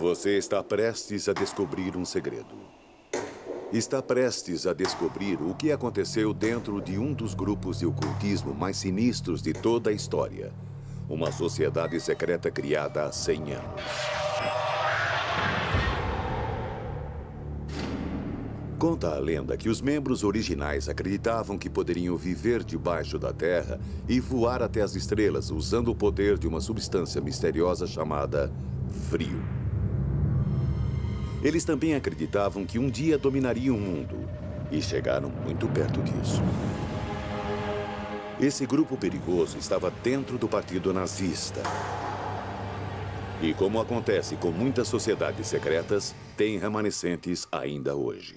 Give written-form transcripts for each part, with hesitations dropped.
Você está prestes a descobrir um segredo. Está prestes a descobrir o que aconteceu dentro de um dos grupos de ocultismo mais sinistros de toda a história. Uma sociedade secreta criada há 100 anos. Conta a lenda que os membros originais acreditavam que poderiam viver debaixo da terra e voar até as estrelas usando o poder de uma substância misteriosa chamada frio. Eles também acreditavam que um dia dominariam o mundo e chegaram muito perto disso. Esse grupo perigoso estava dentro do Partido Nazista. E como acontece com muitas sociedades secretas, tem remanescentes ainda hoje.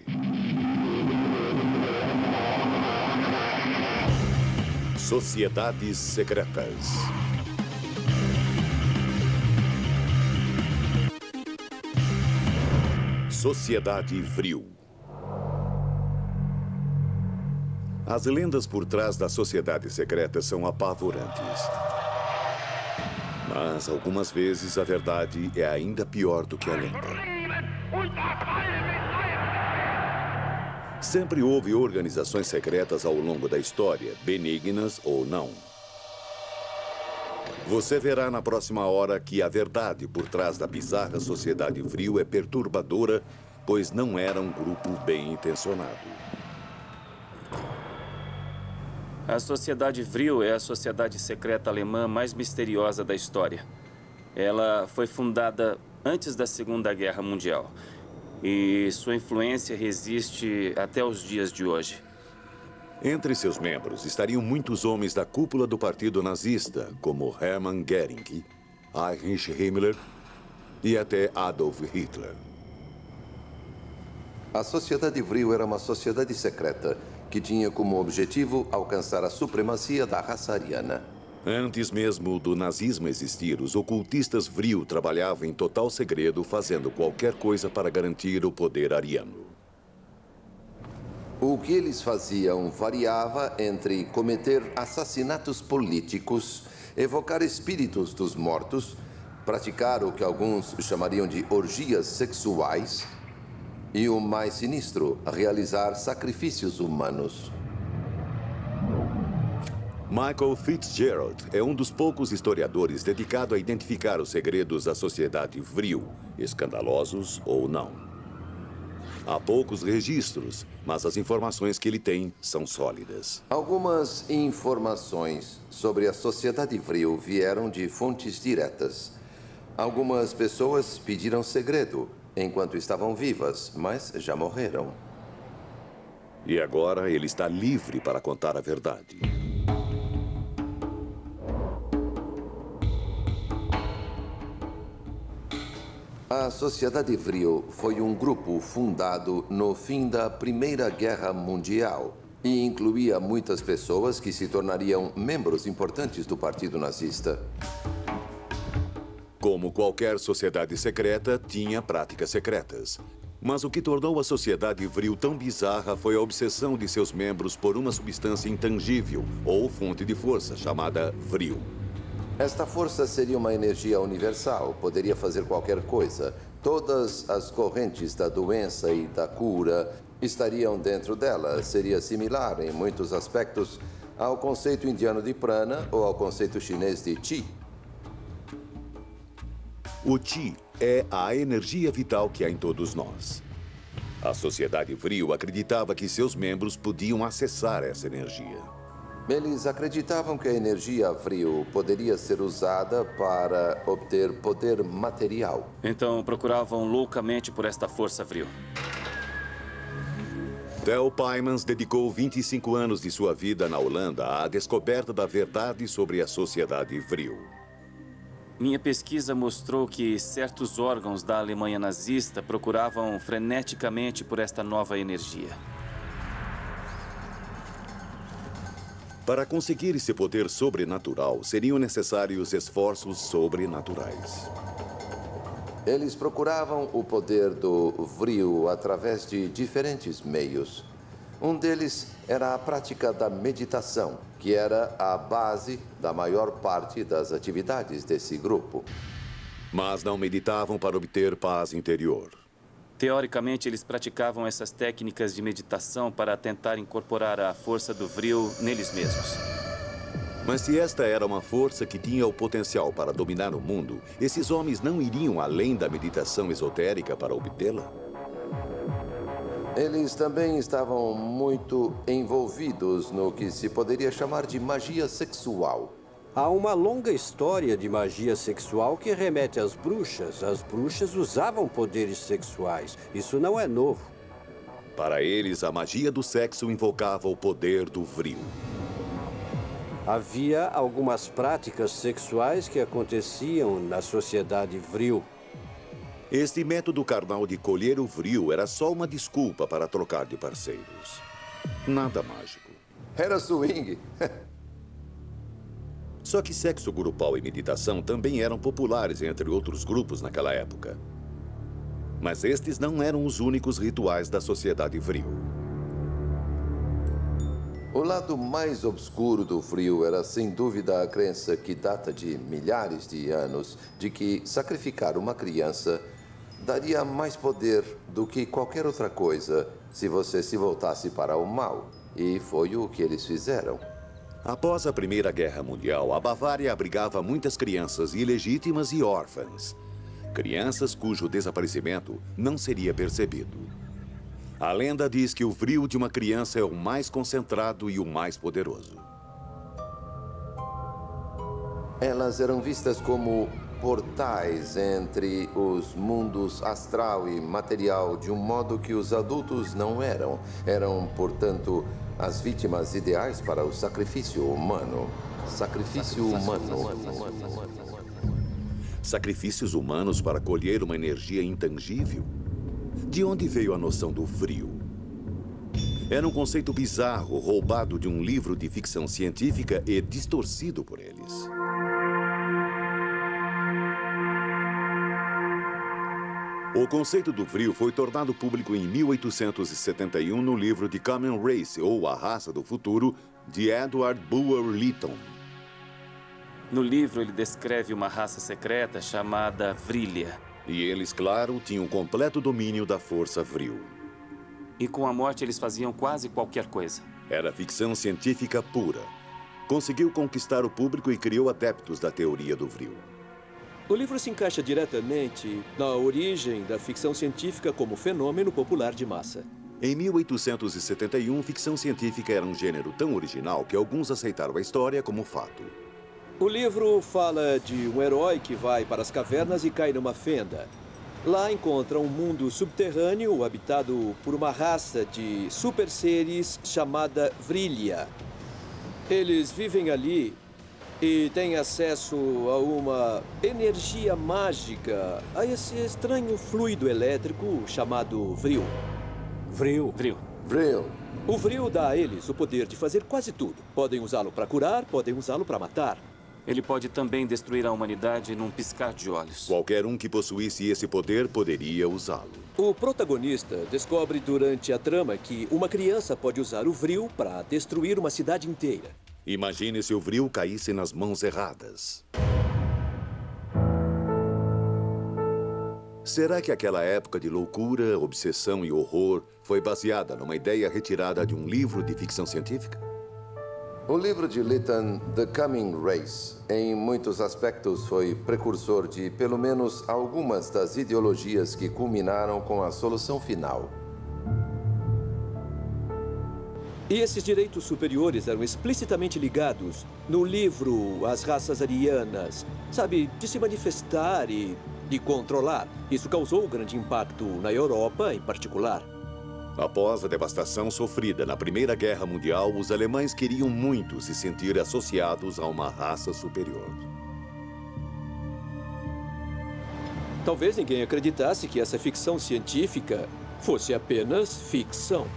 Sociedades secretas. Sociedade Vril. As lendas por trás das sociedades secretas são apavorantes. Mas, algumas vezes, a verdade é ainda pior do que a lenda. Sempre houve organizações secretas ao longo da história, benignas ou não. Você verá na próxima hora que a verdade por trás da bizarra Sociedade Vril é perturbadora, pois não era um grupo bem intencionado. A Sociedade Vril é a sociedade secreta alemã mais misteriosa da história. Ela foi fundada antes da Segunda Guerra Mundial. E sua influência resiste até os dias de hoje. Entre seus membros estariam muitos homens da cúpula do Partido Nazista, como Hermann Göring, Heinrich Himmler e até Adolf Hitler. A Sociedade Vril era uma sociedade secreta que tinha como objetivo alcançar a supremacia da raça ariana. Antes mesmo do nazismo existir, os ocultistas Vril trabalhavam em total segredo, fazendo qualquer coisa para garantir o poder ariano. O que eles faziam variava entre cometer assassinatos políticos, evocar espíritos dos mortos, praticar o que alguns chamariam de orgias sexuais e, o mais sinistro, realizar sacrifícios humanos. Michael Fitzgerald é um dos poucos historiadores dedicado a identificar os segredos da sociedade Vril, escandalosos ou não. Há poucos registros, mas as informações que ele tem são sólidas. Algumas informações sobre a Sociedade Vril vieram de fontes diretas. Algumas pessoas pediram segredo enquanto estavam vivas, mas já morreram. E agora ele está livre para contar a verdade. A Sociedade Vril foi um grupo fundado no fim da Primeira Guerra Mundial e incluía muitas pessoas que se tornariam membros importantes do Partido Nazista. Como qualquer sociedade secreta, tinha práticas secretas. Mas o que tornou a Sociedade Vril tão bizarra foi a obsessão de seus membros por uma substância intangível ou fonte de força chamada Vril. Esta força seria uma energia universal, poderia fazer qualquer coisa. Todas as correntes da doença e da cura estariam dentro dela. Seria similar, em muitos aspectos, ao conceito indiano de prana ou ao conceito chinês de Qi. O Qi é a energia vital que há em todos nós. A Sociedade Vril acreditava que seus membros podiam acessar essa energia. Eles acreditavam que a energia Vril poderia ser usada para obter poder material. Então procuravam loucamente por esta força Vril. Theo Pymans dedicou 25 anos de sua vida na Holanda à descoberta da verdade sobre a Sociedade Vril. Minha pesquisa mostrou que certos órgãos da Alemanha nazista procuravam freneticamente por esta nova energia. Para conseguir esse poder sobrenatural, seriam necessários esforços sobrenaturais. Eles procuravam o poder do Vril através de diferentes meios. Um deles era a prática da meditação, que era a base da maior parte das atividades desse grupo. Mas não meditavam para obter paz interior. Teoricamente, eles praticavam essas técnicas de meditação para tentar incorporar a força do Vril neles mesmos. Mas se esta era uma força que tinha o potencial para dominar o mundo, esses homens não iriam além da meditação esotérica para obtê-la? Eles também estavam muito envolvidos no que se poderia chamar de magia sexual. Há uma longa história de magia sexual que remete às bruxas. As bruxas usavam poderes sexuais. Isso não é novo. Para eles, a magia do sexo invocava o poder do Vril. Havia algumas práticas sexuais que aconteciam na sociedade Vril. Este método carnal de colher o Vril era só uma desculpa para trocar de parceiros. Nada mágico. Era swing. Só que sexo grupal e meditação também eram populares entre outros grupos naquela época. Mas estes não eram os únicos rituais da sociedade Vril. O lado mais obscuro do Vril era, sem dúvida, a crença que data de milhares de anos de que sacrificar uma criança daria mais poder do que qualquer outra coisa se você se voltasse para o mal. E foi o que eles fizeram. Após a Primeira Guerra Mundial, a Bavária abrigava muitas crianças ilegítimas e órfãs. Crianças cujo desaparecimento não seria percebido. A lenda diz que o Vril de uma criança é o mais concentrado e o mais poderoso. Elas eram vistas como portais entre os mundos astral e material de um modo que os adultos não eram. Eram, portanto, as vítimas ideais para o sacrifício humano. Sacrifício humano. Sacrifícios humanos para colher uma energia intangível? De onde veio a noção do Vril? Era um conceito bizarro, roubado de um livro de ficção científica e distorcido por eles. O conceito do Vril foi tornado público em 1871 no livro The Coming Race, ou A Raça do Futuro, de Edward Bulwer Lytton. No livro, ele descreve uma raça secreta chamada Vrilya. E eles, claro, tinham completo domínio da força Vril. E com a morte, eles faziam quase qualquer coisa. Era ficção científica pura. Conseguiu conquistar o público e criou adeptos da teoria do Vril. O livro se encaixa diretamente na origem da ficção científica como fenômeno popular de massa. Em 1871, ficção científica era um gênero tão original que alguns aceitaram a história como fato. O livro fala de um herói que vai para as cavernas e cai numa fenda. Lá encontra um mundo subterrâneo habitado por uma raça de super seres chamada Vrilya. Eles vivem ali e têm acesso a uma energia mágica, a esse estranho fluido elétrico chamado Vril. Vril. Vril. O Vril dá a eles o poder de fazer quase tudo. Podem usá-lo para curar, podem usá-lo para matar. Ele pode também destruir a humanidade num piscar de olhos. Qualquer um que possuísse esse poder poderia usá-lo. O protagonista descobre durante a trama que uma criança pode usar o Vril para destruir uma cidade inteira. Imagine se o Vril caísse nas mãos erradas. Será que aquela época de loucura, obsessão e horror foi baseada numa ideia retirada de um livro de ficção científica? O livro de Lytton, The Coming Race, em muitos aspectos foi precursor de pelo menos algumas das ideologias que culminaram com a solução final. E esses direitos superiores eram explicitamente ligados no livro As Raças Arianas, sabe, de se manifestar e de controlar. Isso causou grande impacto na Europa em particular. Após a devastação sofrida na Primeira Guerra Mundial, os alemães queriam muito se sentir associados a uma raça superior. Talvez ninguém acreditasse que essa ficção científica fosse apenas ficção.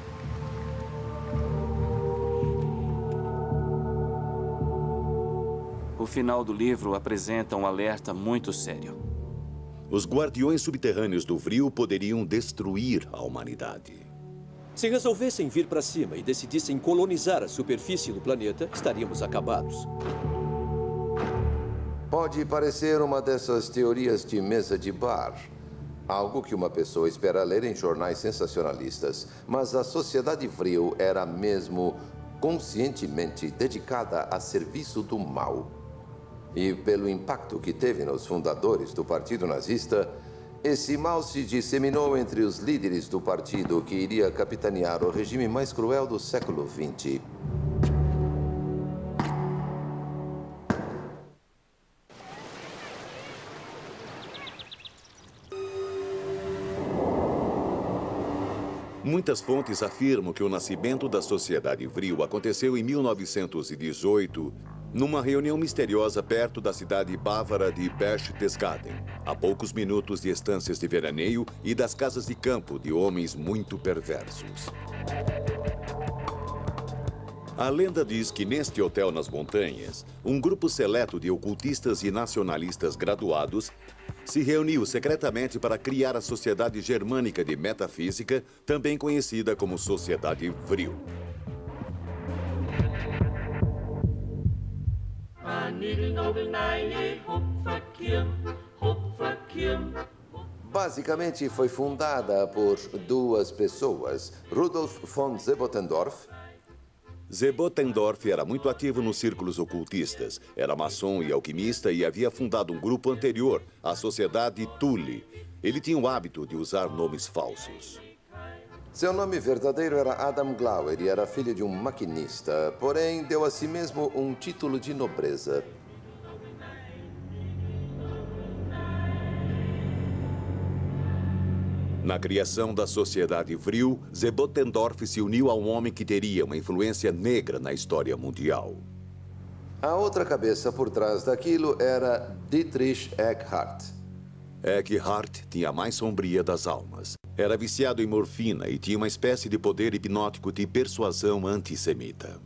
O final do livro apresenta um alerta muito sério. Os guardiões subterrâneos do Vril poderiam destruir a humanidade. Se resolvessem vir para cima e decidissem colonizar a superfície do planeta, estaríamos acabados. Pode parecer uma dessas teorias de mesa de bar, algo que uma pessoa espera ler em jornais sensacionalistas, mas a sociedade Vril era mesmo conscientemente dedicada a serviço do mal. E pelo impacto que teve nos fundadores do Partido Nazista, esse mal se disseminou entre os líderes do partido que iria capitanear o regime mais cruel do século XX. Muitas fontes afirmam que o nascimento da Sociedade Vril aconteceu em 1918, numa reunião misteriosa perto da cidade bávara de Berchtesgaden, a poucos minutos de estâncias de veraneio e das casas de campo de homens muito perversos. A lenda diz que neste hotel nas montanhas, um grupo seleto de ocultistas e nacionalistas graduados se reuniu secretamente para criar a Sociedade Germânica de Metafísica, também conhecida como Sociedade Vril. Basicamente foi fundada por duas pessoas, Rudolf von Sebottendorf. Sebottendorf era muito ativo nos círculos ocultistas, era maçom e alquimista e havia fundado um grupo anterior, a Sociedade Thule. Ele tinha o hábito de usar nomes falsos. Seu nome verdadeiro era Adam Glauer e era filho de um maquinista, porém deu a si mesmo um título de nobreza. Na criação da Sociedade Vril, Sebottendorf se uniu a um homem que teria uma influência negra na história mundial. A outra cabeça por trás daquilo era Dietrich Eckart. Eckart tinha a mais sombria das almas. Era viciado em morfina e tinha uma espécie de poder hipnótico de persuasão antissemita.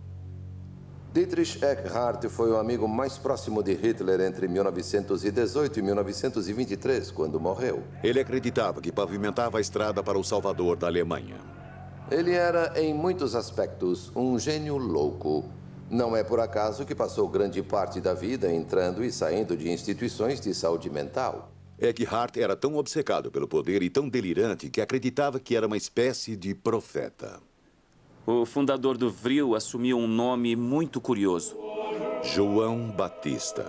Dietrich Eckart foi o amigo mais próximo de Hitler entre 1918 e 1923, quando morreu. Ele acreditava que pavimentava a estrada para o Salvador da Alemanha. Ele era, em muitos aspectos, um gênio louco. Não é por acaso que passou grande parte da vida entrando e saindo de instituições de saúde mental. Eckart era tão obcecado pelo poder e tão delirante que acreditava que era uma espécie de profeta. O fundador do Vril assumiu um nome muito curioso. João Batista.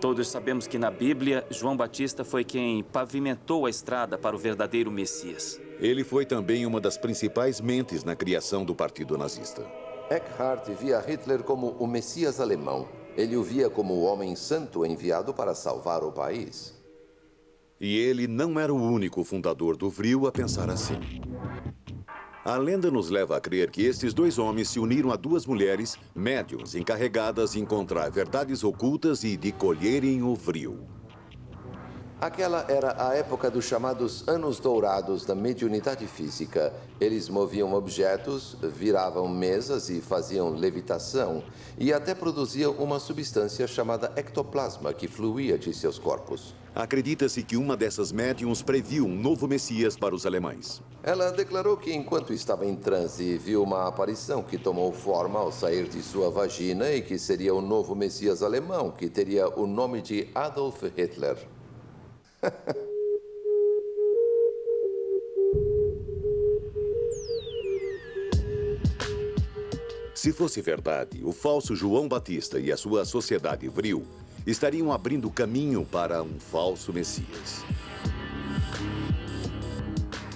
Todos sabemos que na Bíblia, João Batista foi quem pavimentou a estrada para o verdadeiro Messias. Ele foi também uma das principais mentes na criação do Partido Nazista. Eckart via Hitler como o Messias alemão. Ele o via como o homem santo enviado para salvar o país. E ele não era o único fundador do Vril a pensar assim. A lenda nos leva a crer que estes dois homens se uniram a duas mulheres, médiuns, encarregadas de encontrar verdades ocultas e de colherem o Vril. Aquela era a época dos chamados Anos Dourados da mediunidade física. Eles moviam objetos, viravam mesas e faziam levitação, e até produziam uma substância chamada ectoplasma que fluía de seus corpos. Acredita-se que uma dessas médiuns previu um novo Messias para os alemães. Ela declarou que enquanto estava em transe, viu uma aparição que tomou forma ao sair de sua vagina e que seria o novo Messias alemão, que teria o nome de Adolf Hitler. Se fosse verdade, o falso João Batista e a sua Sociedade Vril estariam abrindo caminho para um falso Messias.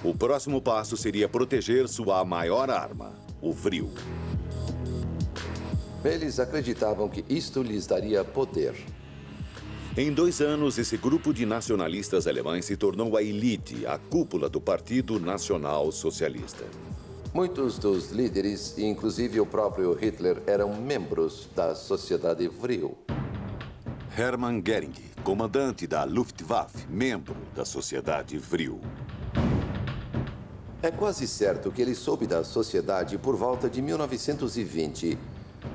O próximo passo seria proteger sua maior arma, o Vril. Eles acreditavam que isto lhes daria poder. Em 2 anos, esse grupo de nacionalistas alemães se tornou a elite, a cúpula do Partido Nacional Socialista. Muitos dos líderes, inclusive o próprio Hitler, eram membros da Sociedade Vril. Hermann Göring, comandante da Luftwaffe, membro da Sociedade Vril. É quase certo que ele soube da sociedade por volta de 1920,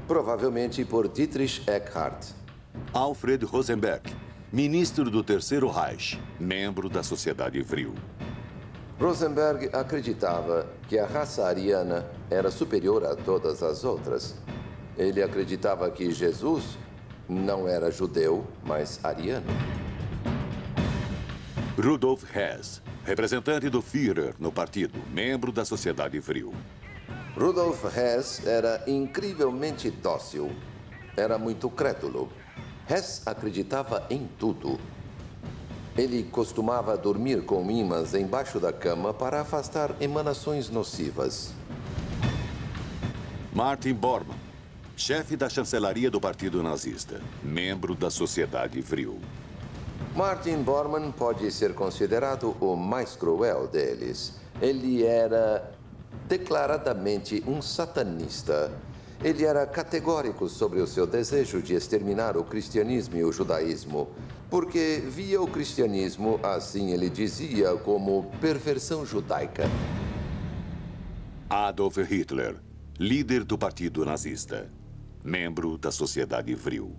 provavelmente por Dietrich Eckart. Alfred Rosenberg, ministro do Terceiro Reich, membro da Sociedade Vril. Rosenberg acreditava que a raça ariana era superior a todas as outras. Ele acreditava que Jesus não era judeu, mas ariano. Rudolf Hess, representante do Führer no partido, membro da Sociedade Vril. Rudolf Hess era incrivelmente dócil. Era muito crédulo. Hess acreditava em tudo. Ele costumava dormir com ímãs embaixo da cama para afastar emanações nocivas. Martin Bormann, chefe da chancelaria do Partido Nazista, membro da Sociedade Vril. Martin Bormann pode ser considerado o mais cruel deles. Ele era declaradamente um satanista. Ele era categórico sobre o seu desejo de exterminar o cristianismo e o judaísmo, porque via o cristianismo, assim ele dizia, como perversão judaica. Adolf Hitler, líder do Partido Nazista, membro da Sociedade Vril.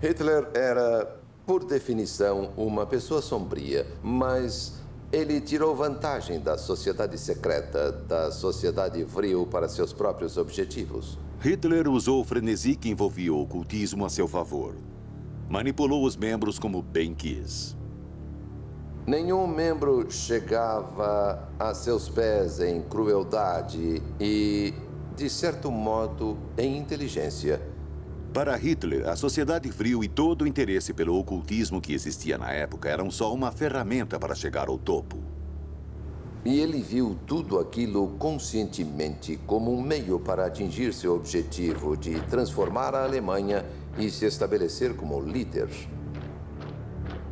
Hitler era, por definição, uma pessoa sombria, mas ele tirou vantagem da sociedade secreta, da Sociedade Vril, para seus próprios objetivos. Hitler usou o frenesi que envolvia o ocultismo a seu favor. Manipulou os membros como bem quis. Nenhum membro chegava a seus pés em crueldade e, de certo modo, em inteligência. Para Hitler, a Sociedade Vril e todo o interesse pelo ocultismo que existia na época eram só uma ferramenta para chegar ao topo. E ele viu tudo aquilo conscientemente como um meio para atingir seu objetivo de transformar a Alemanha e se estabelecer como líder.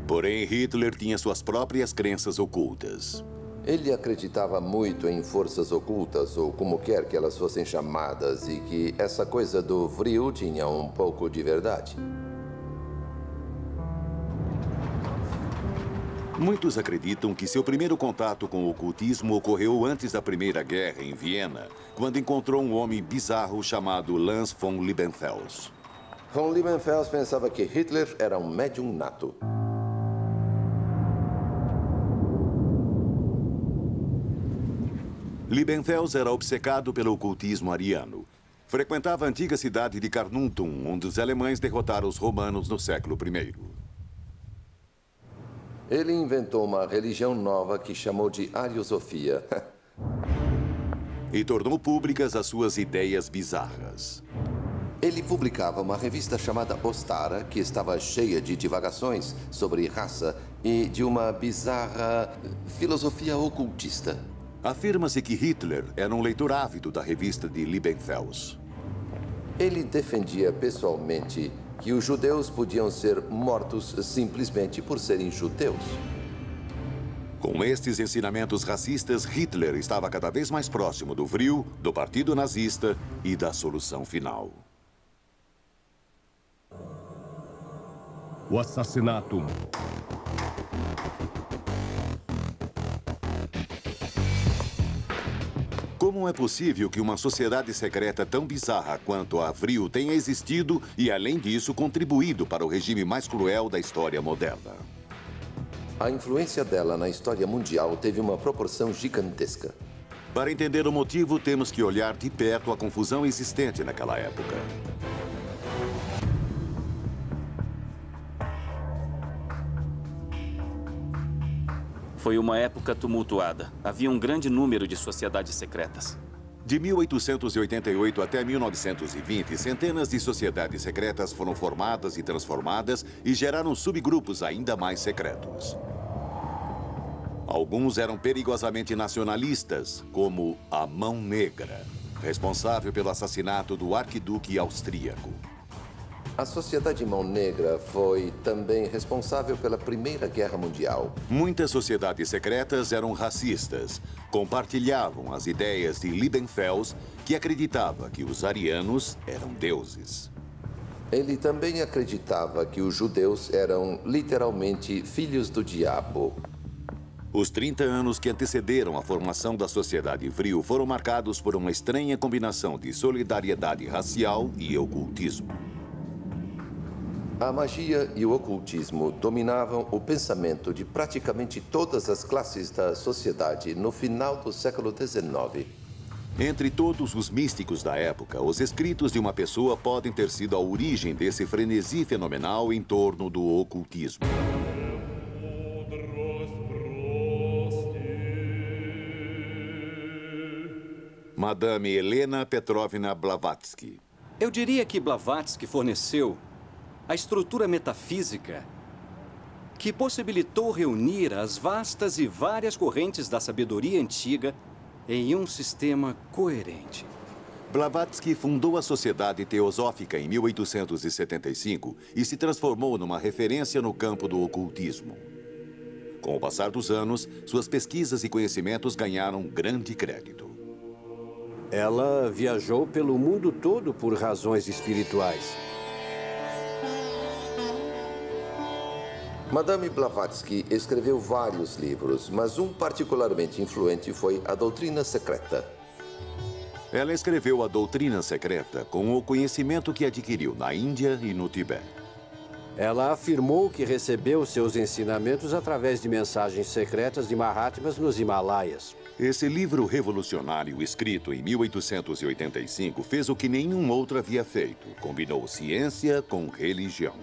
Porém, Hitler tinha suas próprias crenças ocultas. Ele acreditava muito em forças ocultas, ou como quer que elas fossem chamadas, e que essa coisa do Vril tinha um pouco de verdade. Muitos acreditam que seu primeiro contato com o ocultismo ocorreu antes da Primeira Guerra, em Viena, quando encontrou um homem bizarro chamado Lanz von Liebenfels. Von Liebenfels pensava que Hitler era um médium nato. Liebenfels era obcecado pelo ocultismo ariano. Frequentava a antiga cidade de Carnuntum, onde os alemães derrotaram os romanos no século I. Ele inventou uma religião nova que chamou de Ariosofia. E tornou públicas as suas ideias bizarras. Ele publicava uma revista chamada Ostara, que estava cheia de divagações sobre raça e de uma bizarra filosofia ocultista. Afirma-se que Hitler era um leitor ávido da revista de Liebenfels. Ele defendia pessoalmente que os judeus podiam ser mortos simplesmente por serem judeus. Com estes ensinamentos racistas, Hitler estava cada vez mais próximo do Vril, do Partido Nazista e da solução final. O assassinato. Como é possível que uma sociedade secreta tão bizarra quanto a Vril tenha existido e, além disso, contribuído para o regime mais cruel da história moderna? A influência dela na história mundial teve uma proporção gigantesca. Para entender o motivo, temos que olhar de perto a confusão existente naquela época. Foi uma época tumultuada. Havia um grande número de sociedades secretas. De 1888 até 1920, centenas de sociedades secretas foram formadas e transformadas e geraram subgrupos ainda mais secretos. Alguns eram perigosamente nacionalistas, como a Mão Negra, responsável pelo assassinato do arquiduque austríaco. A Sociedade Mão Negra foi também responsável pela Primeira Guerra Mundial. Muitas sociedades secretas eram racistas. Compartilhavam as ideias de Liebenfels, que acreditava que os arianos eram deuses. Ele também acreditava que os judeus eram literalmente filhos do diabo. Os 30 anos que antecederam a formação da Sociedade Vril foram marcados por uma estranha combinação de solidariedade racial e ocultismo. A magia e o ocultismo dominavam o pensamento de praticamente todas as classes da sociedade no final do século XIX. Entre todos os místicos da época, os escritos de uma pessoa podem ter sido a origem desse frenesi fenomenal em torno do ocultismo. Madame Helena Petrovna Blavatsky. Eu diria que Blavatsky forneceu a estrutura metafísica que possibilitou reunir as vastas e várias correntes da sabedoria antiga em um sistema coerente. Blavatsky fundou a Sociedade Teosófica em 1875 e se transformou numa referência no campo do ocultismo. Com o passar dos anos, suas pesquisas e conhecimentos ganharam grande crédito. Ela viajou pelo mundo todo por razões espirituais. Madame Blavatsky escreveu vários livros, mas um particularmente influente foi A Doutrina Secreta. Ela escreveu A Doutrina Secreta com o conhecimento que adquiriu na Índia e no Tibete. Ela afirmou que recebeu seus ensinamentos através de mensagens secretas de Mahatmas nos Himalaias. Esse livro revolucionário, escrito em 1885, fez o que nenhum outro havia feito. Combinou ciência com religião.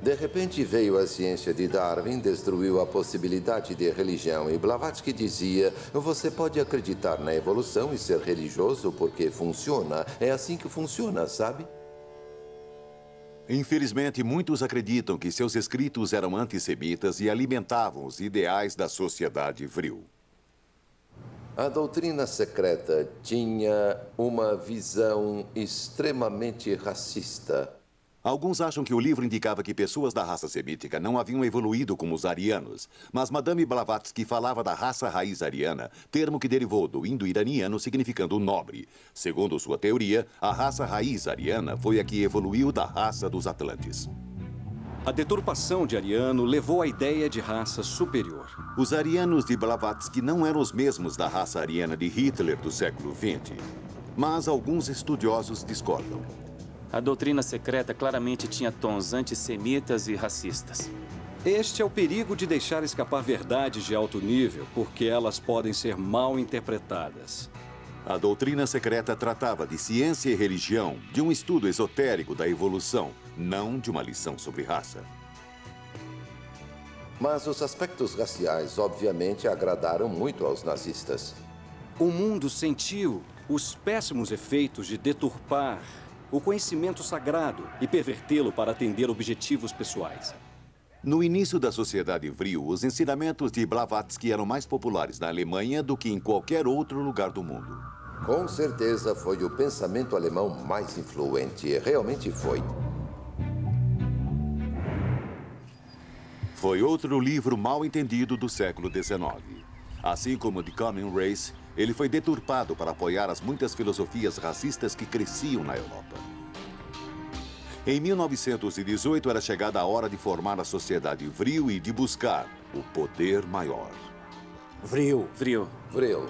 De repente veio a ciência de Darwin, destruiu a possibilidade de religião e Blavatsky dizia: você pode acreditar na evolução e ser religioso porque funciona. É assim que funciona, sabe? Infelizmente, muitos acreditam que seus escritos eram antissemitas e alimentavam os ideais da sociedade vril. A Doutrina Secreta tinha uma visão extremamente racista. Alguns acham que o livro indicava que pessoas da raça semítica não haviam evoluído como os arianos, mas Madame Blavatsky falava da raça raiz ariana, termo que derivou do indo-iraniano significando nobre. Segundo sua teoria, a raça raiz ariana foi a que evoluiu da raça dos Atlantes. A deturpação de ariano levou à ideia de raça superior. Os arianos de Blavatsky não eram os mesmos da raça ariana de Hitler do século XX, mas alguns estudiosos discordam. A doutrina secreta claramente tinha tons antissemitas e racistas. Este é o perigo de deixar escapar verdades de alto nível, porque elas podem ser mal interpretadas. A doutrina secreta tratava de ciência e religião, de um estudo esotérico da evolução, não de uma lição sobre raça. Mas os aspectos raciais, obviamente, agradaram muito aos nazistas. O mundo sentiu os péssimos efeitos de deturpar o conhecimento sagrado e pervertê-lo para atender objetivos pessoais. No início da sociedade vril, os ensinamentos de Blavatsky eram mais populares na Alemanha do que em qualquer outro lugar do mundo. Com certeza foi o pensamento alemão mais influente, realmente foi. Foi outro livro mal entendido do século XIX. Assim como The Coming Race, ele foi deturpado para apoiar as muitas filosofias racistas que cresciam na Europa. Em 1918, era chegada a hora de formar a sociedade vril e de buscar o poder maior. Vril. Vril. Vril.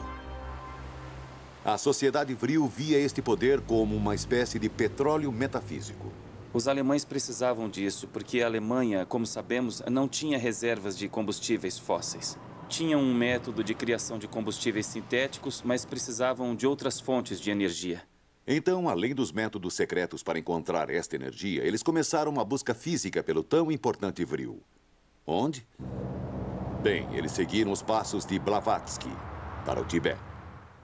A sociedade vril via este poder como uma espécie de petróleo metafísico. Os alemães precisavam disso, porque a Alemanha, como sabemos, não tinha reservas de combustíveis fósseis. Tinham um método de criação de combustíveis sintéticos, mas precisavam de outras fontes de energia. Então, além dos métodos secretos para encontrar esta energia, eles começaram uma busca física pelo tão importante vril. Onde? Bem, eles seguiram os passos de Blavatsky para o Tibete.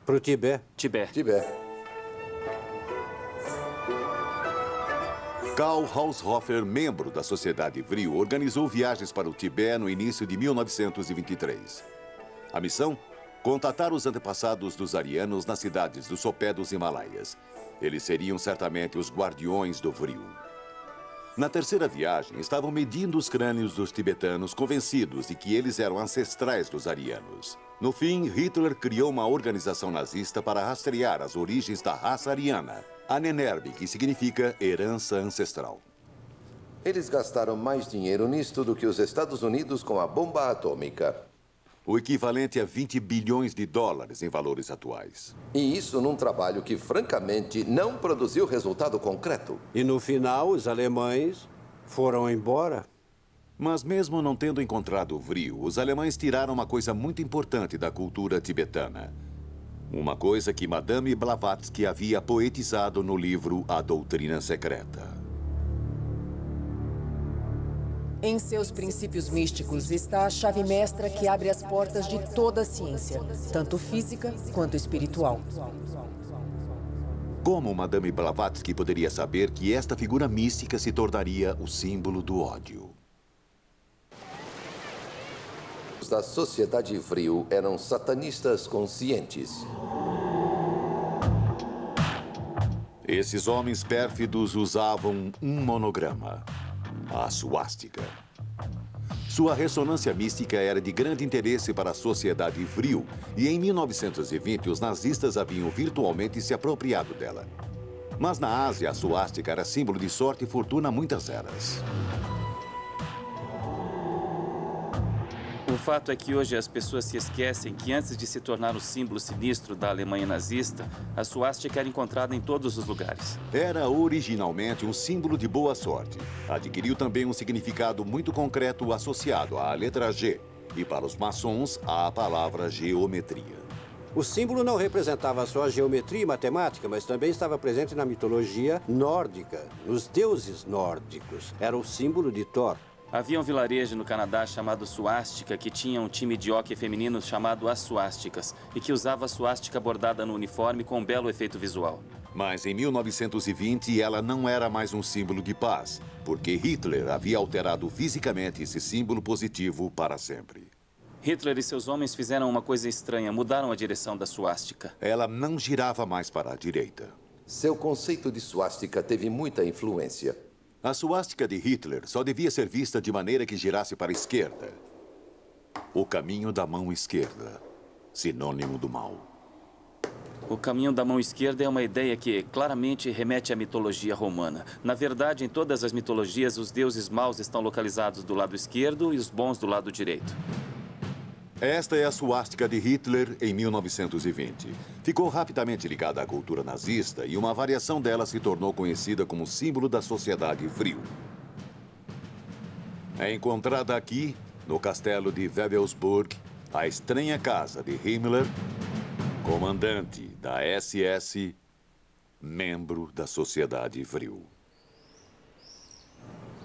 Para o Tibete? Tibete. Karl Haushofer, membro da Sociedade Vril, organizou viagens para o Tibete no início de 1923. A missão? Contatar os antepassados dos arianos nas cidades do sopé dos Himalaias. Eles seriam certamente os guardiões do Vril. Na terceira viagem, estavam medindo os crânios dos tibetanos, convencidos de que eles eram ancestrais dos arianos. No fim, Hitler criou uma organização nazista para rastrear as origens da raça ariana, a Nenerbe, que significa herança ancestral. Eles gastaram mais dinheiro nisto do que os Estados Unidos com a bomba atômica. O equivalente a 20 bilhões de dólares em valores atuais. E isso num trabalho que, francamente, não produziu resultado concreto. E no final, os alemães foram embora. Mas mesmo não tendo encontrado o Vril, os alemães tiraram uma coisa muito importante da cultura tibetana: Uma coisa que Madame Blavatsky havia poetizado no livro A Doutrina Secreta. Em seus princípios místicos está a chave mestra que abre as portas de toda a ciência, tanto física quanto espiritual. Como Madame Blavatsky poderia saber que esta figura mística se tornaria o símbolo do ódio? Os da sociedade Vril eram satanistas conscientes. Esses homens pérfidos usavam um monograma, a suástica. Sua ressonância mística era de grande interesse para a sociedade Vril, e em 1920 os nazistas haviam virtualmente se apropriado dela. Mas na Ásia, a suástica era símbolo de sorte e fortuna há muitas eras. O fato é que hoje as pessoas se esquecem que antes de se tornar o símbolo sinistro da Alemanha nazista, a suástica era encontrada em todos os lugares. Era originalmente um símbolo de boa sorte. Adquiriu também um significado muito concreto associado à letra G e, para os maçons, à palavra geometria. O símbolo não representava só a geometria e matemática, mas também estava presente na mitologia nórdica, nos deuses nórdicos. Era o símbolo de Thor. Havia um vilarejo no Canadá chamado Suástica que tinha um time de hóquei feminino chamado As Suásticas e que usava a suástica bordada no uniforme com um belo efeito visual. Mas em 1920 ela não era mais um símbolo de paz, porque Hitler havia alterado fisicamente esse símbolo positivo para sempre. Hitler e seus homens fizeram uma coisa estranha, mudaram a direção da suástica. Ela não girava mais para a direita. Seu conceito de suástica teve muita influência. A suástica de Hitler só devia ser vista de maneira que girasse para a esquerda. O caminho da mão esquerda, sinônimo do mal. O caminho da mão esquerda é uma ideia que claramente remete à mitologia romana. Na verdade, em todas as mitologias, os deuses maus estão localizados do lado esquerdo e os bons do lado direito. Esta é a suástica de Hitler em 1920. Ficou rapidamente ligada à cultura nazista e uma variação dela se tornou conhecida como símbolo da sociedade Vril. É encontrada aqui, no castelo de Wewelsburg, a estranha casa de Himmler, comandante da SS, membro da sociedade Vril.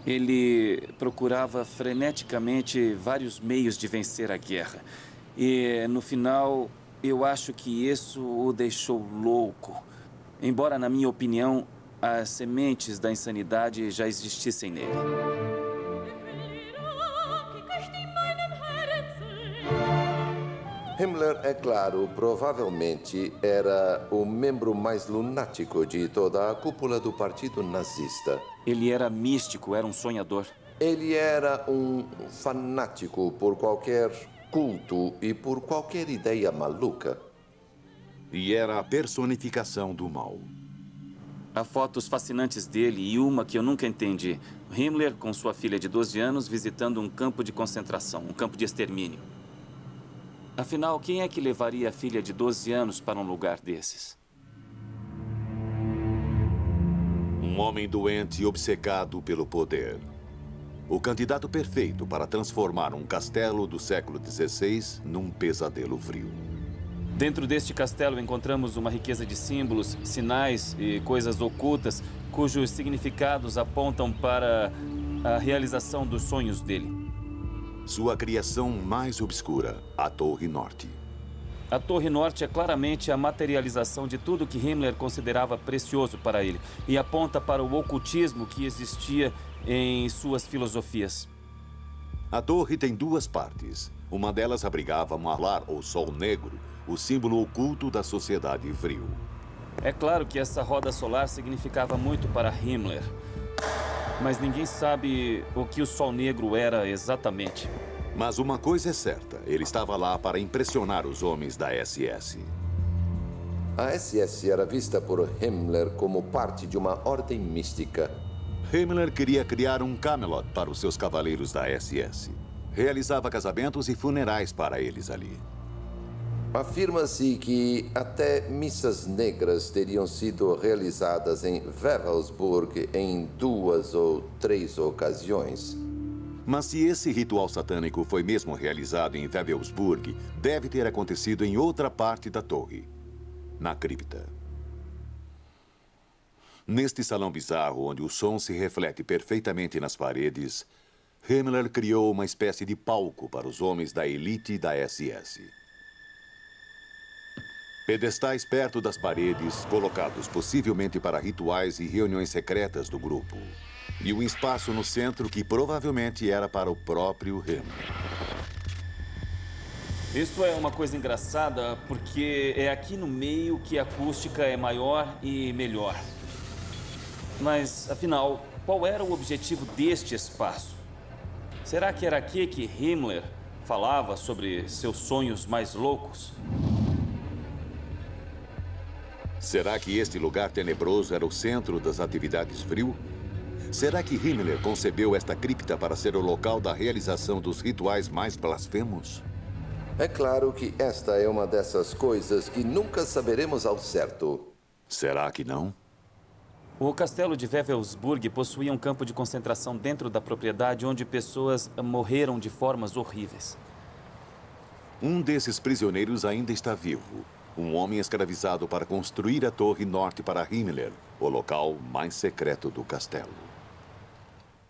Ele procurava freneticamente vários meios de vencer a guerra. E, no final, eu acho que isso o deixou louco. Embora, na minha opinião, as sementes da insanidade já existissem nele. Himmler, é claro, provavelmente era o membro mais lunático de toda a cúpula do partido nazista. Ele era místico, era um sonhador. Ele era um fanático por qualquer culto e por qualquer ideia maluca. E era a personificação do mal. Há fotos fascinantes dele e uma que eu nunca entendi. Himmler com sua filha de 12 anos visitando um campo de concentração, um campo de extermínio. Afinal, quem é que levaria a filha de 12 anos para um lugar desses? Um homem doente e obcecado pelo poder. O candidato perfeito para transformar um castelo do século XVI num pesadelo frio. Dentro deste castelo encontramos uma riqueza de símbolos, sinais e coisas ocultas cujos significados apontam para a realização dos sonhos dele. Sua criação mais obscura, a Torre Norte. A Torre Norte é claramente a materialização de tudo que Himmler considerava precioso para ele e aponta para o ocultismo que existia em suas filosofias. A torre tem duas partes. Uma delas abrigava Malar, ou Sol Negro, o símbolo oculto da sociedade Vril. É claro que essa roda solar significava muito para Himmler. Mas ninguém sabe o que o Sol Negro era exatamente. Mas uma coisa é certa, ele estava lá para impressionar os homens da SS. A SS era vista por Himmler como parte de uma ordem mística. Himmler queria criar um Camelot para os seus cavaleiros da SS. Realizava casamentos e funerais para eles ali. Afirma-se que até missas negras teriam sido realizadas em Wewelsburg em 2 ou 3 ocasiões. Mas se esse ritual satânico foi mesmo realizado em Wewelsburg, deve ter acontecido em outra parte da torre. na cripta. Neste salão bizarro, onde o som se reflete perfeitamente nas paredes, Himmler criou uma espécie de palco para os homens da elite da SS. Pedestais perto das paredes, colocados possivelmente para rituais e reuniões secretas do grupo. E um espaço no centro que provavelmente era para o próprio Himmler. Isto é uma coisa engraçada, porque é aqui no meio que a acústica é maior e melhor. Mas, afinal, qual era o objetivo deste espaço? Será que era aqui que Himmler falava sobre seus sonhos mais loucos? Será que este lugar tenebroso era o centro das atividades Vril? Será que Himmler concebeu esta cripta para ser o local da realização dos rituais mais blasfemos? É claro que esta é uma dessas coisas que nunca saberemos ao certo. Será que não? O castelo de Wewelsburg possuía um campo de concentração dentro da propriedade onde pessoas morreram de formas horríveis. Um desses prisioneiros ainda está vivo. Um homem escravizado para construir a Torre Norte para Himmler, o local mais secreto do castelo.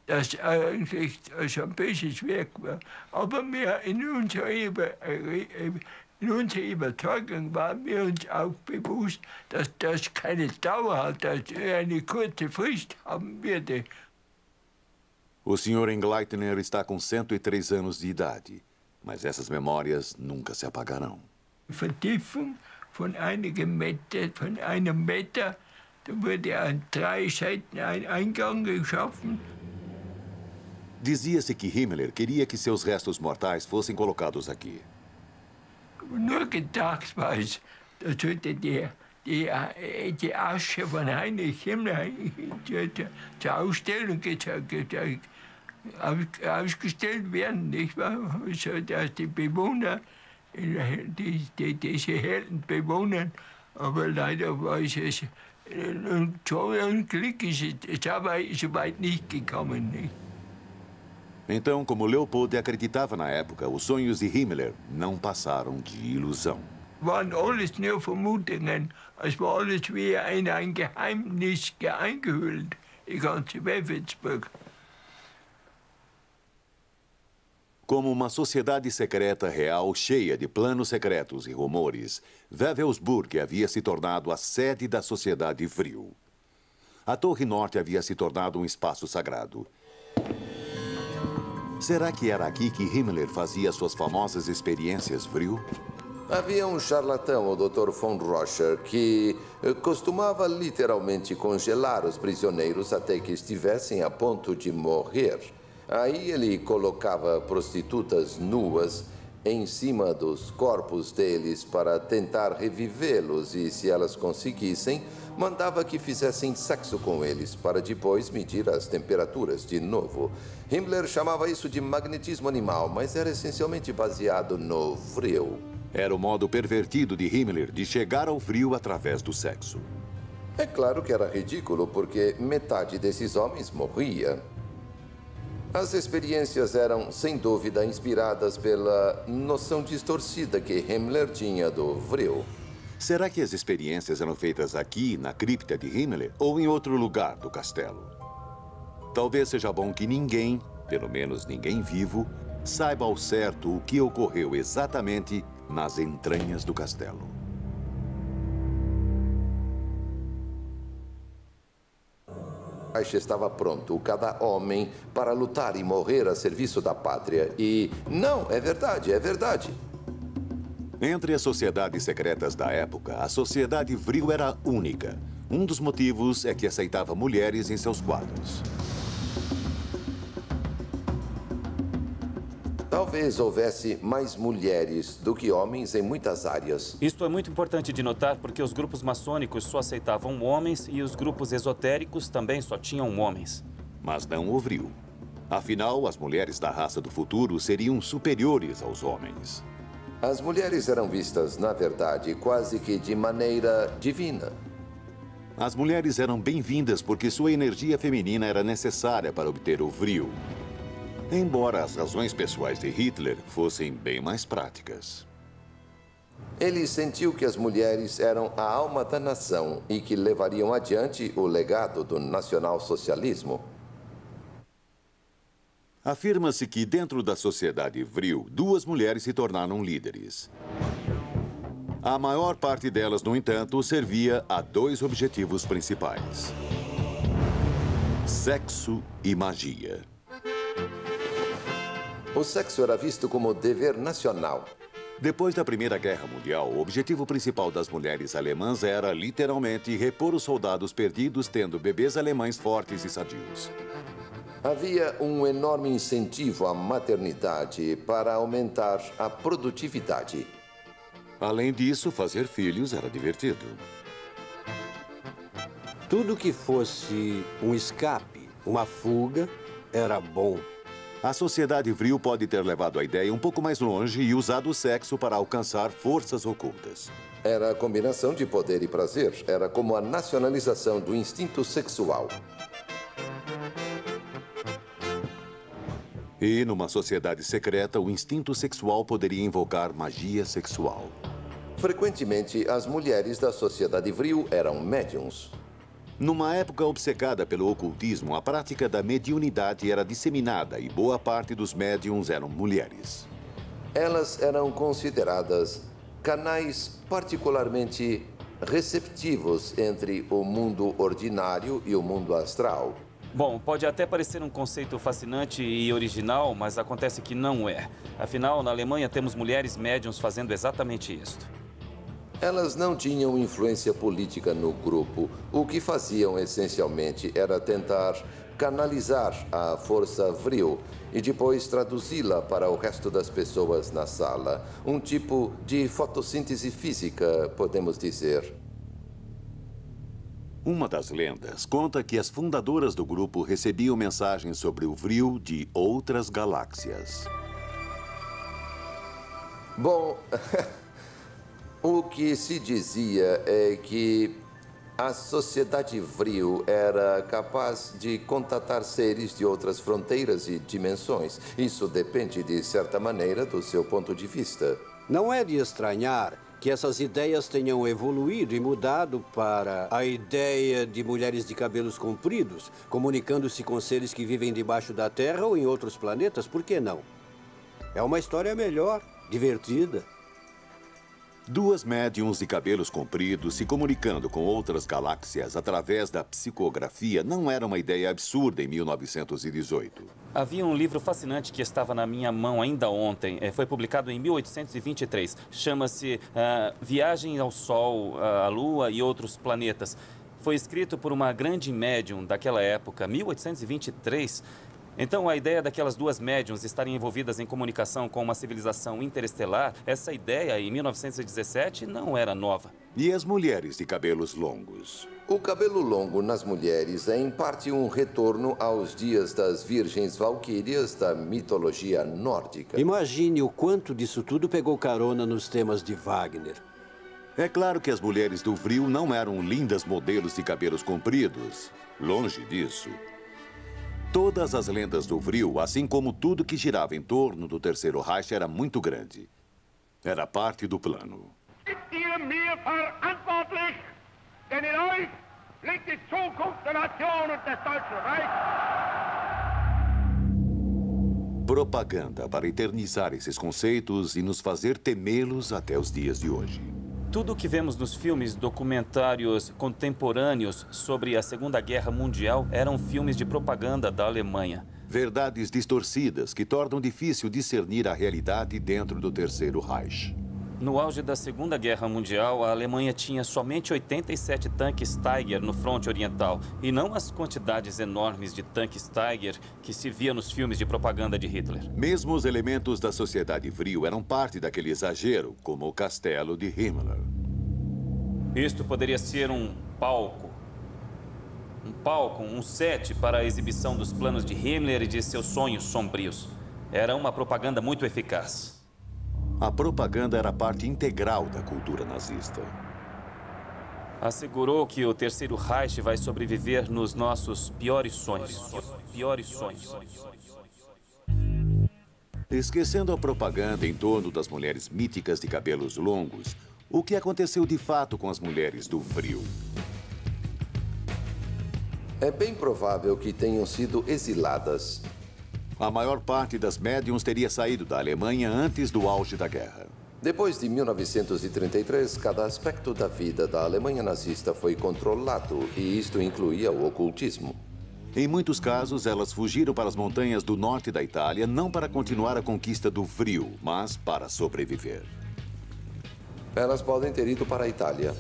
Das eigentlich schon ein bisschen schwer war. Aber wir in unserer Überzeugung waren wir uns auch bewusst, dass das keine Dauer hat, dass eine kurze Frist haben würde. O Sr. Engleitner está com 103 anos de idade, mas essas memórias nunca se apagarão. Vertiefung von einem Meter, da wurde an 3 Seiten ein Eingang geschaffen. Dizia-se que Himmler queria que seus restos mortais fossem colocados aqui. Nur gedacht war es, da sollte die Asche von Heinrich Himmler zur Ausstellung ausgestellt werden, nicht wahr? So, dass die Bewohner, diese Helden bewohnen, aber leider war es so ein Glück, ist es so weit nicht gekommen, nicht? Então, como Leopold acreditava na época, os sonhos de Himmler não passaram de ilusão. Waren alles nur Vermutungen. Es war alles wie in ein Geheimnis eingehüllt, die ganze Wewelsburg. Como uma sociedade secreta real cheia de planos secretos e rumores, Wewelsburg havia se tornado a sede da sociedade Vril. A Torre Norte havia se tornado um espaço sagrado. Será que era aqui que Himmler fazia suas famosas experiências Vril? Havia um charlatão, o Dr. von Roscher, que costumava literalmente congelar os prisioneiros até que estivessem a ponto de morrer. Aí ele colocava prostitutas nuas em cima dos corpos deles para tentar revivê-los e, se elas conseguissem, mandava que fizessem sexo com eles para depois medir as temperaturas de novo. Himmler chamava isso de magnetismo animal, mas era essencialmente baseado no Vril. Era o modo pervertido de Himmler de chegar ao Vril através do sexo. É claro que era ridículo, porque metade desses homens morria. As experiências eram, sem dúvida, inspiradas pela noção distorcida que Himmler tinha do Vril. Será que as experiências eram feitas aqui, na cripta de Himmler, ou em outro lugar do castelo? Talvez seja bom que ninguém, pelo menos ninguém vivo, saiba ao certo o que ocorreu exatamente nas entranhas do castelo. O Reich estava pronto, cada homem, para lutar e morrer a serviço da pátria. E não, é verdade, é verdade. Entre as sociedades secretas da época, a sociedade Vril era única. Um dos motivos é que aceitava mulheres em seus quadros. Talvez houvesse mais mulheres do que homens em muitas áreas. Isto é muito importante de notar porque os grupos maçônicos só aceitavam homens e os grupos esotéricos também só tinham homens. Mas não o Vril. Afinal, as mulheres da raça do futuro seriam superiores aos homens. As mulheres eram vistas, na verdade, quase que de maneira divina. As mulheres eram bem-vindas porque sua energia feminina era necessária para obter o Vril. Embora as razões pessoais de Hitler fossem bem mais práticas. Ele sentiu que as mulheres eram a alma da nação e que levariam adiante o legado do nacionalsocialismo. Afirma-se que, dentro da sociedade vril, 2 mulheres se tornaram líderes. A maior parte delas, no entanto, servia a 2 objetivos principais: sexo e magia. O sexo era visto como dever nacional. Depois da Primeira Guerra Mundial, o objetivo principal das mulheres alemãs era, literalmente, repor os soldados perdidos, tendo bebês alemães fortes e sadios. Havia um enorme incentivo à maternidade para aumentar a produtividade. Além disso, fazer filhos era divertido. Tudo que fosse um escape, uma fuga, era bom. A sociedade vril pode ter levado a ideia um pouco mais longe e usado o sexo para alcançar forças ocultas. Era a combinação de poder e prazer. Era como a nacionalização do instinto sexual. E, numa sociedade secreta, o instinto sexual poderia invocar magia sexual. Frequentemente, as mulheres da sociedade vril eram médiums. Numa época obcecada pelo ocultismo, a prática da mediunidade era disseminada e boa parte dos médiums eram mulheres. Elas eram consideradas canais particularmente receptivos entre o mundo ordinário e o mundo astral. Bom, pode até parecer um conceito fascinante e original, mas acontece que não é. Afinal, na Alemanha temos mulheres médiums fazendo exatamente isto. Elas não tinham influência política no grupo. O que faziam essencialmente era tentar canalizar a força vril e depois traduzi-la para o resto das pessoas na sala. Um tipo de fotossíntese física, podemos dizer. Uma das lendas conta que as fundadoras do grupo recebiam mensagens sobre o vril de outras galáxias. Bom, o que se dizia é que a sociedade vril era capaz de contatar seres de outras fronteiras e dimensões. Isso depende, de certa maneira, do seu ponto de vista. Não é de estranhar que essas ideias tenham evoluído e mudado para a ideia de mulheres de cabelos compridos, comunicando-se com seres que vivem debaixo da Terra ou em outros planetas. Por que não? É uma história melhor, divertida. 2 médiums de cabelos compridos se comunicando com outras galáxias através da psicografia não era uma ideia absurda em 1918. Havia um livro fascinante que estava na minha mão ainda ontem. Foi publicado em 1823. Chama-se Viagem ao Sol, à Lua e Outros Planetas. Foi escrito por uma grande médium daquela época, 1823. Então, a ideia daquelas 2 médiums estarem envolvidas em comunicação com uma civilização interestelar, essa ideia, em 1917, não era nova. E as mulheres de cabelos longos? O cabelo longo nas mulheres é, em parte, um retorno aos dias das virgens valquírias da mitologia nórdica. Imagine o quanto disso tudo pegou carona nos temas de Wagner. É claro que as mulheres do vril não eram lindas modelos de cabelos compridos. Longe disso. Todas as lendas do vril, assim como tudo que girava em torno do Terceiro Reich, era muito grande. Era parte do plano. Propaganda para eternizar esses conceitos e nos fazer temê-los até os dias de hoje. Tudo o que vemos nos filmes documentários contemporâneos sobre a Segunda Guerra Mundial eram filmes de propaganda da Alemanha. Verdades distorcidas que tornam difícil discernir a realidade dentro do Terceiro Reich. No auge da Segunda Guerra Mundial, a Alemanha tinha somente 87 tanques Tiger no fronte oriental, e não as quantidades enormes de tanques Tiger que se via nos filmes de propaganda de Hitler. Mesmo os elementos da sociedade vril eram parte daquele exagero, como o castelo de Himmler. Isto poderia ser um palco, um set para a exibição dos planos de Himmler e de seus sonhos sombrios. Era uma propaganda muito eficaz. A propaganda era parte integral da cultura nazista. Assegurou que o Terceiro Reich vai sobreviver nos nossos piores sonhos. Esquecendo a propaganda em torno das mulheres míticas de cabelos longos, o que aconteceu de fato com as mulheres do Vril? É bem provável que tenham sido exiladas. A maior parte das médiums teria saído da Alemanha antes do auge da guerra. Depois de 1933, cada aspecto da vida da Alemanha nazista foi controlado, e isto incluía o ocultismo. Em muitos casos, elas fugiram para as montanhas do norte da Itália, não para continuar a conquista do Vril, mas para sobreviver. Elas podem ter ido para a Itália.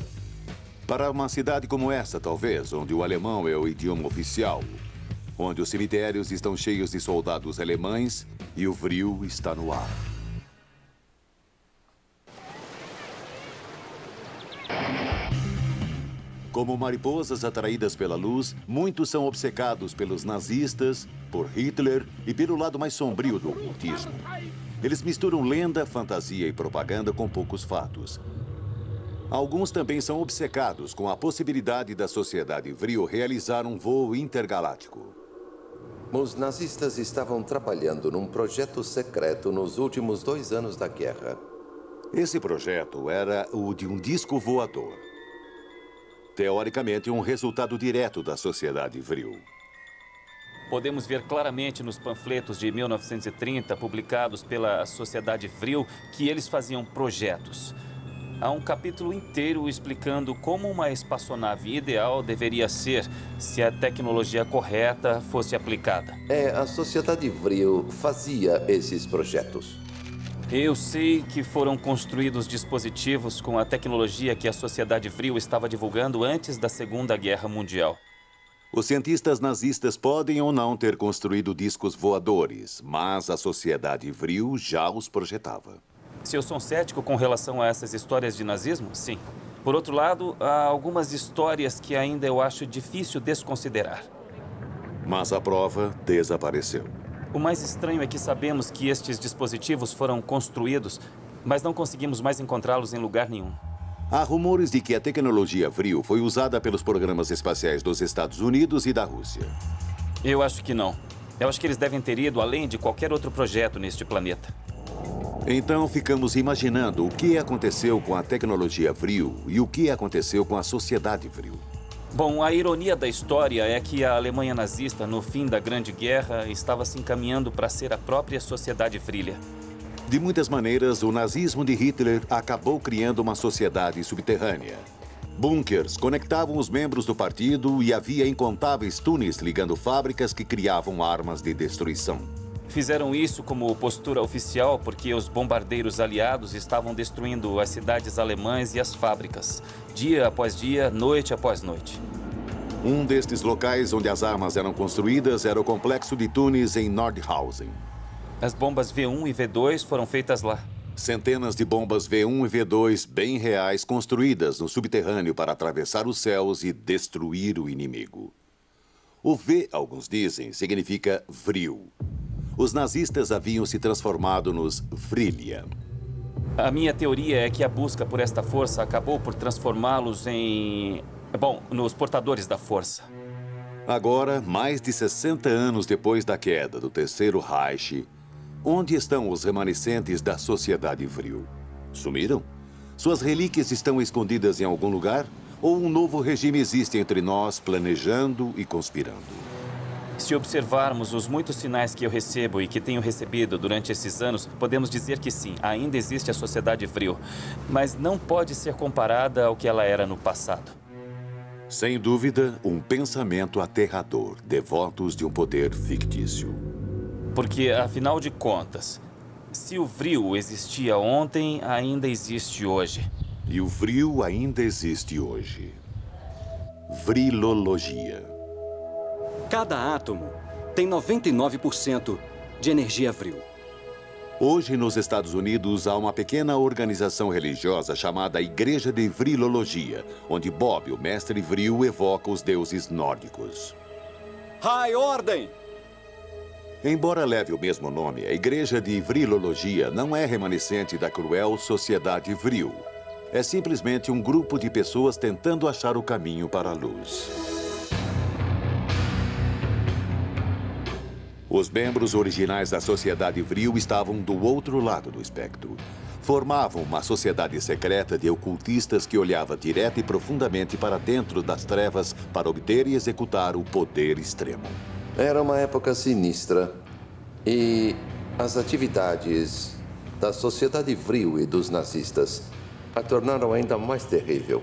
Para uma cidade como essa, talvez, onde o alemão é o idioma oficial, onde os cemitérios estão cheios de soldados alemães e o Vril está no ar. Como mariposas atraídas pela luz, muitos são obcecados pelos nazistas, por Hitler e pelo lado mais sombrio do ocultismo. Eles misturam lenda, fantasia e propaganda com poucos fatos. Alguns também são obcecados com a possibilidade da sociedade Vril realizar um voo intergaláctico. Os nazistas estavam trabalhando num projeto secreto nos últimos 2 anos da guerra. Esse projeto era o de um disco voador. Teoricamente, um resultado direto da sociedade Vril. Podemos ver claramente nos panfletos de 1930, publicados pela Sociedade Vril, que eles faziam projetos. Há um capítulo inteiro explicando como uma espaçonave ideal deveria ser se a tecnologia correta fosse aplicada. A Sociedade Vril fazia esses projetos. Eu sei que foram construídos dispositivos com a tecnologia que a Sociedade Vril estava divulgando antes da Segunda Guerra Mundial. Os cientistas nazistas podem ou não ter construído discos voadores, mas a Sociedade Vril já os projetava. Se eu sou um cético com relação a essas histórias de nazismo, sim. Por outro lado, há algumas histórias que ainda eu acho difícil desconsiderar. Mas a prova desapareceu. O mais estranho é que sabemos que estes dispositivos foram construídos, mas não conseguimos mais encontrá-los em lugar nenhum. Há rumores de que a tecnologia Vril foi usada pelos programas espaciais dos Estados Unidos e da Rússia. Eu acho que não. Eu acho que eles devem ter ido além de qualquer outro projeto neste planeta. Então ficamos imaginando o que aconteceu com a tecnologia Vril e o que aconteceu com a sociedade Vril. Bom, a ironia da história é que a Alemanha nazista, no fim da Grande Guerra, estava se encaminhando para ser a própria sociedade Vrilha. De muitas maneiras, o nazismo de Hitler acabou criando uma sociedade subterrânea. Bunkers conectavam os membros do partido e havia incontáveis túneis ligando fábricas que criavam armas de destruição. Fizeram isso como postura oficial porque os bombardeiros aliados estavam destruindo as cidades alemãs e as fábricas, dia após dia, noite após noite. Um destes locais onde as armas eram construídas era o complexo de túneis em Nordhausen. As bombas V1 e V2 foram feitas lá. Centenas de bombas V1 e V2 bem reais construídas no subterrâneo para atravessar os céus e destruir o inimigo. O V, alguns dizem, significa Vril. Os nazistas haviam se transformado nos Vrilya. A minha teoria é que a busca por esta força acabou por transformá-los em... bom, nos portadores da força. Agora, mais de 60 anos depois da queda do Terceiro Reich, onde estão os remanescentes da sociedade Vril? Sumiram? Suas relíquias estão escondidas em algum lugar? Ou um novo regime existe entre nós, planejando e conspirando? Se observarmos os muitos sinais que eu recebo e que tenho recebido durante esses anos, podemos dizer que sim, ainda existe a sociedade Vril, mas não pode ser comparada ao que ela era no passado. Sem dúvida, um pensamento aterrador, devotos de um poder fictício. Porque, afinal de contas, se o Vril existia ontem, ainda existe hoje. E o Vril ainda existe hoje. Vrilologia. Cada átomo tem 99% de energia Vril. Hoje, nos Estados Unidos, há uma pequena organização religiosa chamada Igreja de Vrilologia, onde Bob, o mestre Vril, evoca os deuses nórdicos. High Ordem! Embora leve o mesmo nome, a Igreja de Vrilologia não é remanescente da cruel sociedade Vril. É simplesmente um grupo de pessoas tentando achar o caminho para a luz. Os membros originais da Sociedade Vril estavam do outro lado do espectro. Formavam uma sociedade secreta de ocultistas que olhava direta e profundamente para dentro das trevas para obter e executar o poder extremo. Era uma época sinistra e as atividades da Sociedade Vril e dos nazistas a tornaram ainda mais terrível.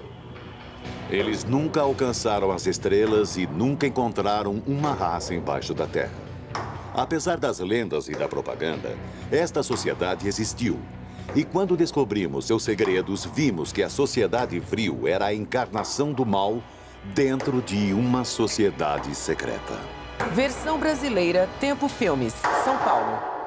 Eles nunca alcançaram as estrelas e nunca encontraram uma raça embaixo da Terra. Apesar das lendas e da propaganda, esta sociedade existiu. E quando descobrimos seus segredos, vimos que a Sociedade Vril era a encarnação do mal dentro de uma sociedade secreta. Versão brasileira, Tempo Filmes, São Paulo.